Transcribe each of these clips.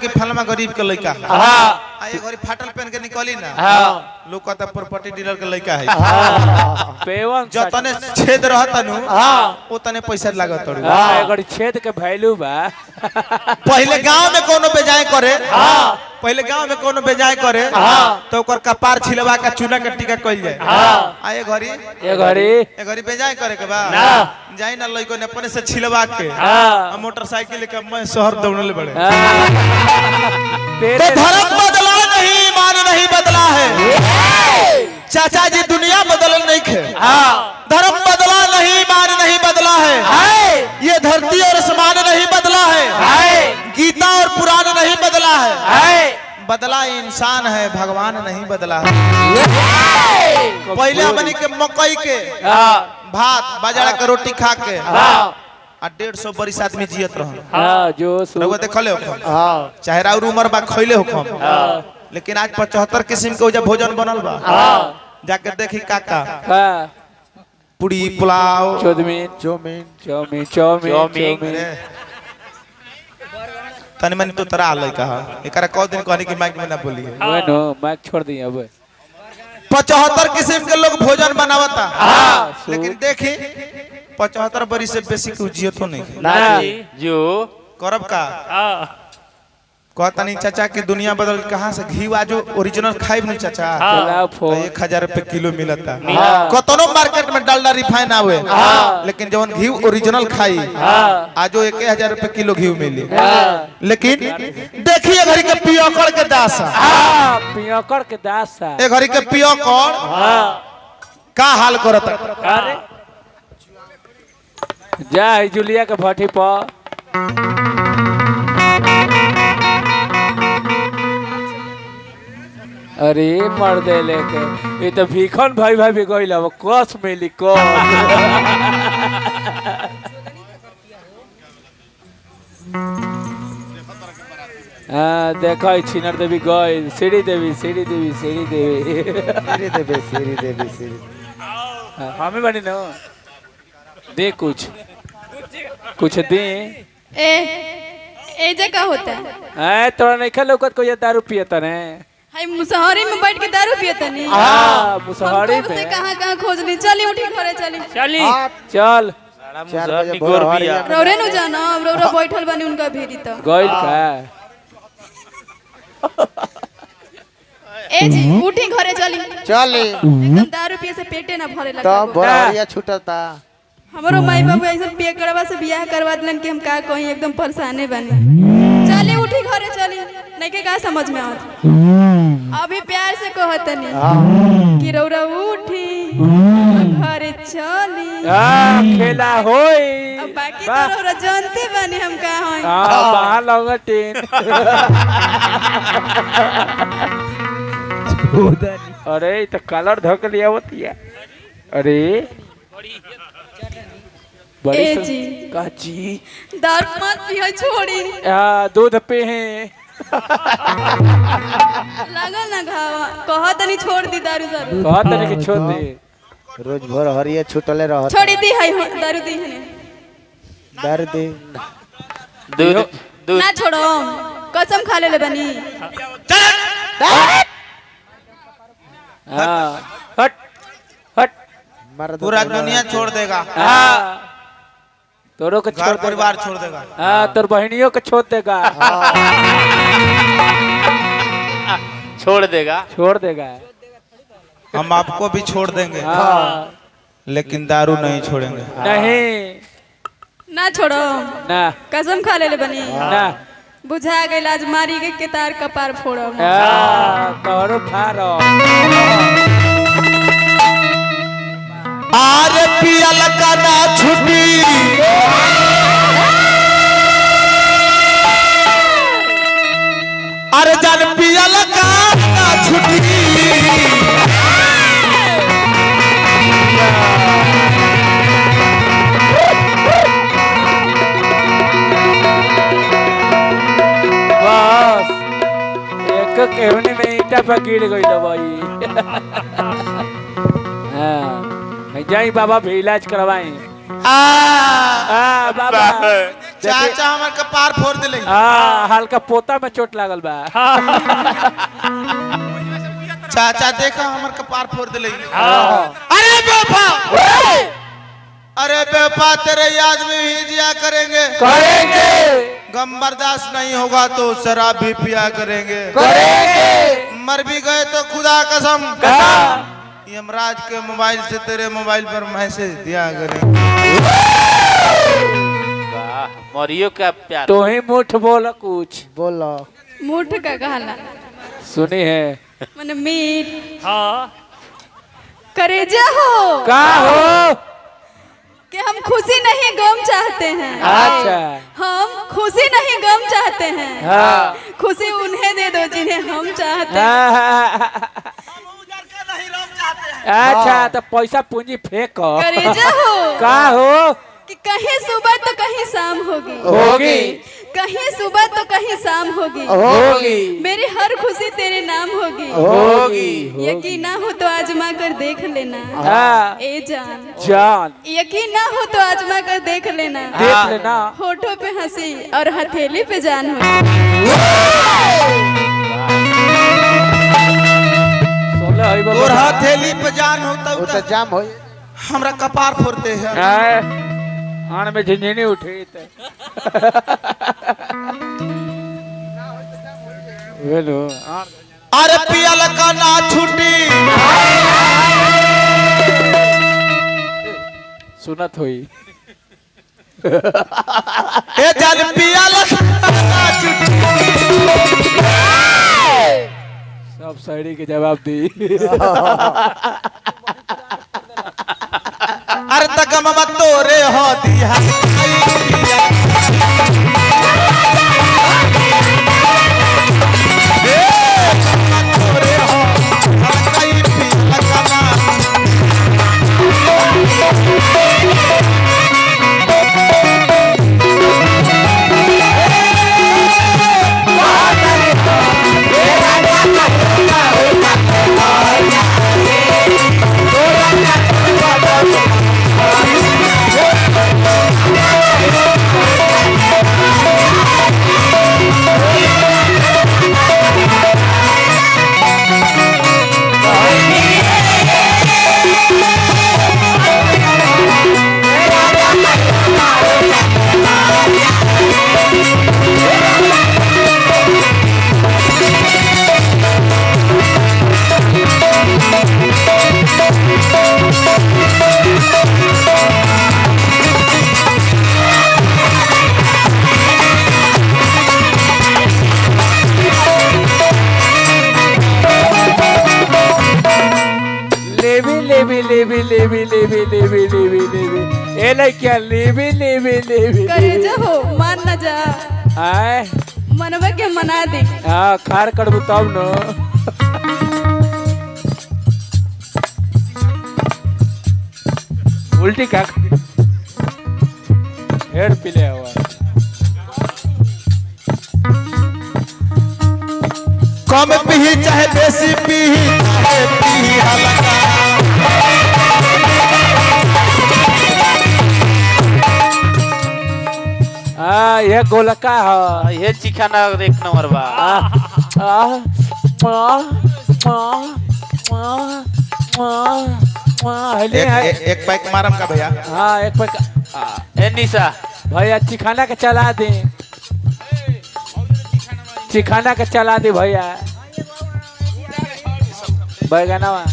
कि फलमा गरीब के लड़का हां आए घरी फाटल पहन के निकली ना हां लोग कहता प्रॉपर्टी डीलर के लड़का है पेवन जो तने छेद रहता नु हां ओ तने पैसा लागत तोड़ हां एगो छेद के वैल्यू बा पहले गांव में कोनो बेजाय करे हां पहले गांव में कोनो बेजाय करे हां तो ओकर कपार छिलवा के चूना के टीका कइल जाए हां आए घरी बेजाय करे के बा ना जाई ना लइको ने अपने से छिलवा के हां मोटरसाइकिल के मैं शहर दौड़ले बड़े तो धर्म बदला नहीं ईमान नहीं बदला है चाचा जी दुनिया बदल नहीं खे धर्म बदला नहीं ईमान नहीं बदला है ये धरती और आसमान नहीं बदला है गीता और पुराण नहीं बदला है बदला इंसान है भगवान नहीं बदला है पहले हमनी के मकई के भात बाजरा के रोटी खा के 150 बरिस आदमी जियत रह हां जो रउआ देखले हो हां चाहे राउर उमर बा खइले हो लेकिन आज 75 किस्म के ओजा भोजन बनल बा जाके देखी काका पूरी पुलाव चौमीन तनी मनी तो तरा आलै कहा एकरा कौ दिन कहनी कि माइक में ना बोली नो माइक छोड़ दी अब 75 किस्म के लोग भोजन बनावता लेकिन देखी 75 बरिस से बेसी के जियो तो नहीं जो करब का कहता नहीं चाचा की दुनिया बदल कहाँ से घी जो ओरिजिनल खाइब नहीं चाचा तो 1000 रुपए किलो मिलता कतनो मार्केट में डालडा रिफाइन आवे लेकिन जवन घी ओरिजिनल खाई आजो 1000 रुपए किलो घी मिली लेकिन देखिए घड़ी के पियकड़ के दास पियकड़ के दास ए घड़ी के पियकड़ का हाल करता अरे जा जुलिया के भट्टी पर अरे मर दे लेके ये तो भीखन भाई भी गइल अब कस मिली कस हां देखो छिनर देवी गइल सीढ़ी देवी हमें बनी ना दे कुछ दे ए जगह होता है तोरा नहीं खा लोकत को ये दारू पियता ने हाय मुसहरी में बैठ के दारू पियता नहीं हां मुसहरी में कहां खोजली चली उठी घरे चली चल रौरे नु जाना रौरा बैठल बनी उनका भेरी त गइल का ए जी उठी घरे चली एकदम दारू पिए से पेटे ना भरे लगता तब बड़िया छूटता हमरो माई बाबू ऐसे पिए करवा से बियाह करवा दिलन कि हम का कहीं एकदम परेशाने बनी चली उठी घरे चली नहीं के का समझ में आवत अभी प्यार से कहतनी कि रौरा उठी घरे चली खेला होई अब बाकी तो रौरा जानते बनी हम का होई बाहर लंगटिन अरे तो कलर धक लिया होतिया अरे ए जी काची दारू मत पियो छोड़ी दूध पे है लागल ना घावा कहत नहीं छोड़ दी दारू जरूर कहत नहीं कि छोड़ दे रोज भर हरिया छूटले रह छोड़ी दी है दारू दी है दारू दे दूध ना छोड़ो कसम खा ले बनी हट पूरा दुनिया छोड़ देगा तोरो के छोड़ परिवार छोड़ देगा तोर बहनियों को छोड़ देगा छोड़ देगा हम आपको भी छोड़ देंगे लेकिन दारू नहीं छोड़ेंगे नहीं ना छोड़ो ना कसम खा ले बनी ना बुझा गई आज मारी के केतार कपार फोड़ो तोरो फारो आरे पियल का ना छुटी अरे जान पियल का ना छुटी बस एक केहनी में ईटा पर गिर गई भाई जाई बाबा भी इलाज करवाएं बाबा चाचा हमर कपार फोड़ दिले। हल्का पोता में चोट लागल बा। चाचा देखा हमर कपार फोड़ दिले। अरे बेवफा, अरे बेवफा तेरे याद में ही जिया करेंगे। गम बर्दाश्त नहीं होगा तो शराब भी पिया करेंगे। मर भी गए तो खुदा कसम यमराज के मोबाइल से तेरे मोबाइल पर मैसेज दिया करेंगे। मरियो का प्यार। तो ही मुठ बोला कुछ बोलो। मुठ का कहला सुनी है। मन मीट करेजा हो का हो कि हम खुशी नहीं गम चाहते हैं। अच्छा हम खुशी नहीं गम चाहते हैं। हाँ। खुशी उन्हें दे दो जिन्हें हम चाहते हैं। अच्छा तो पैसा पूंजी फेंक करेजा हो का हो कि कहीं सुबह तो कहीं शाम होगी। होगी कहीं सुबह तो कहीं शाम होगी। होगी मेरी हर खुशी तेरे नाम होगी। होगी यकीन ना हो तो आजमा कर देख लेना। हाँ। ए जान जान यकीन ना हो तो आजमा कर देख लेना। देख लेना। होठों पे हंसी और हथेली पे जान हो। और हथेली पे जान होता वो तो जाम हो। हमरा कपार फोड़ते हैं। आन में झिझनी उठी हेलो अरे पियल का ना छुट्टी सुनत होई। ए जान पियल का ना छुट्टी। सब शायरी के जवाब दी। अरे तक मम तोरे हो दिया तोरे हो हलकाई पियल का ना। ए लइका लेबे लेबे लेबे करेजा हो मान ना जा। आए मनवा के मना दे। हाँ खार करबू तब न। उल्टी का हेड पिले हुआ कम पी चाहे बेसी पी चाहे पी हल्का। ये गोलका है। ये चिखाना एक नंबर बा। एक पैक मारम का भैया। हाँ एक पैक। ए निशा भैया चिखाना के चला दे। चिखाना के चला दे भैया। बैगनवा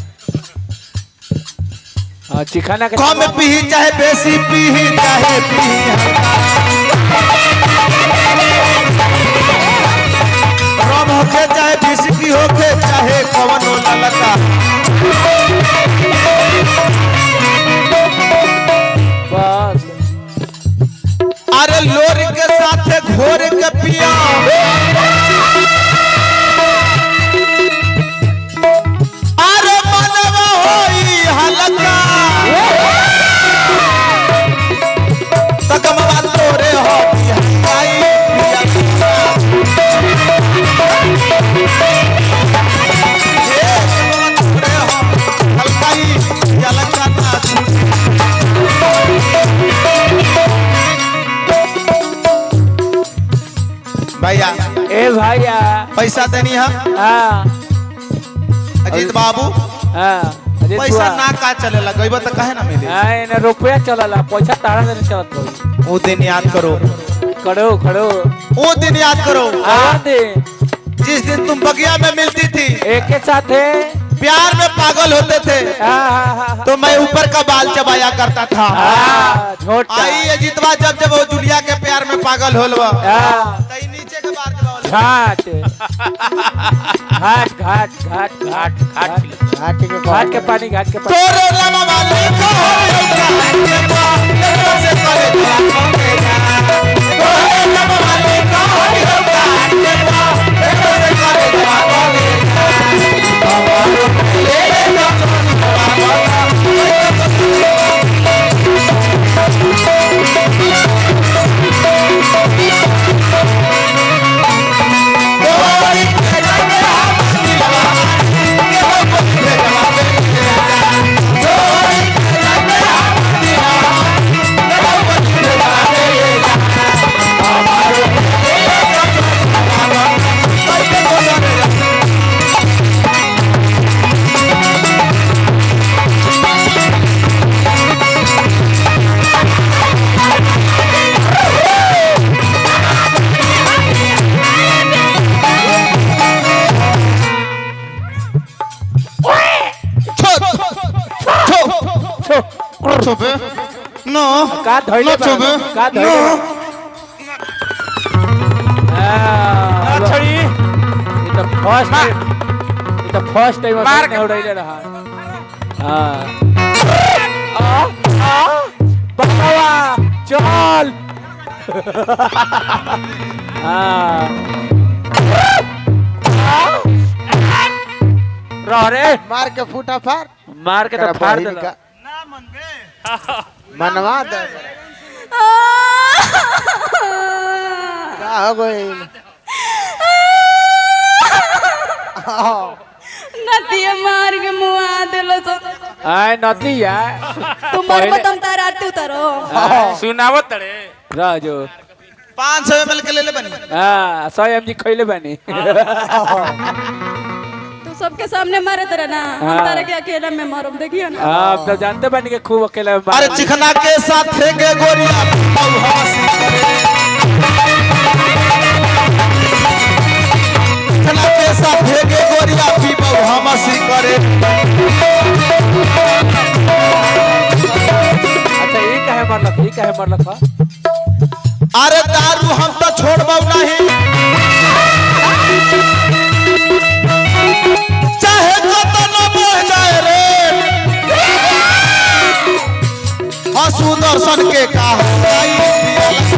हाँ चिखाना के कम पी चाहे बेसी पी चाहे पी रम होके चाहे बिस्की होके चाहे कवनो ललका। बस अरे लोर के साथ घोर के पिया अरे मनवा होई हल्का। तकमवा तोरे हो हल्काई तोरे हो हल्काई हल्का ना। पैसा देनी है हाँ अजीत बाबू हाँ अजीत पैसा बुआ। ना का चलेला गईबा तो कहे ना मिले हाँ इन्हें रुपया चलला पैसा तारा देने चलत भाई वो दिन याद करो खड़ो खड़ो वो दिन याद करो हाँ दे जिस दिन तुम बगिया में मिलती थी एक के साथ है प्यार में पागल होते थे हाँ तो मैं ऊपर का बाल चबाया करता था झोटा आई अजीतवा जब जब वो दुनिया के प्यार में पागल होलवा हाँ तई नीचे के बाल चबावल घाट घाट घाट घाट घाट घाट घाटी के घाट के पानी घाट के पानी तोरे लमा वाले को से करे तोरे लमा वाले को से करे चुप नो का धइले चुप का धइले छड़ी ये तो फर्स्ट टाइम मार नहीं उड़ाइले रहा हां बाबा चल हां रह रे मार के फूटा फाड़ मार के तो फाड़ दे मनवा दे का हो गई नतिया मार के मुआ देलो सो आय नतिया तुम मरबो तुम तार आरती उतारो सुनावत रे राजो 500 ml के ले ले बनी हां 100 mg खइले बानी तू सबके सामने मारे तेरा ना हम हाँ। तारे के अकेला में मारूं देखियो ना आप तो जानते बानी के खूब अकेला अरे चिकना के साथ फेंके गोरिया चिकना के साथ फेंके गोरिया पीबो हमसी करे अच्छा ये काहे मारलक हा अरे दारू हम तो छोड़बो नहीं चाहे कतनो बढ़ जाए रे हाँ सुदर्शन के का है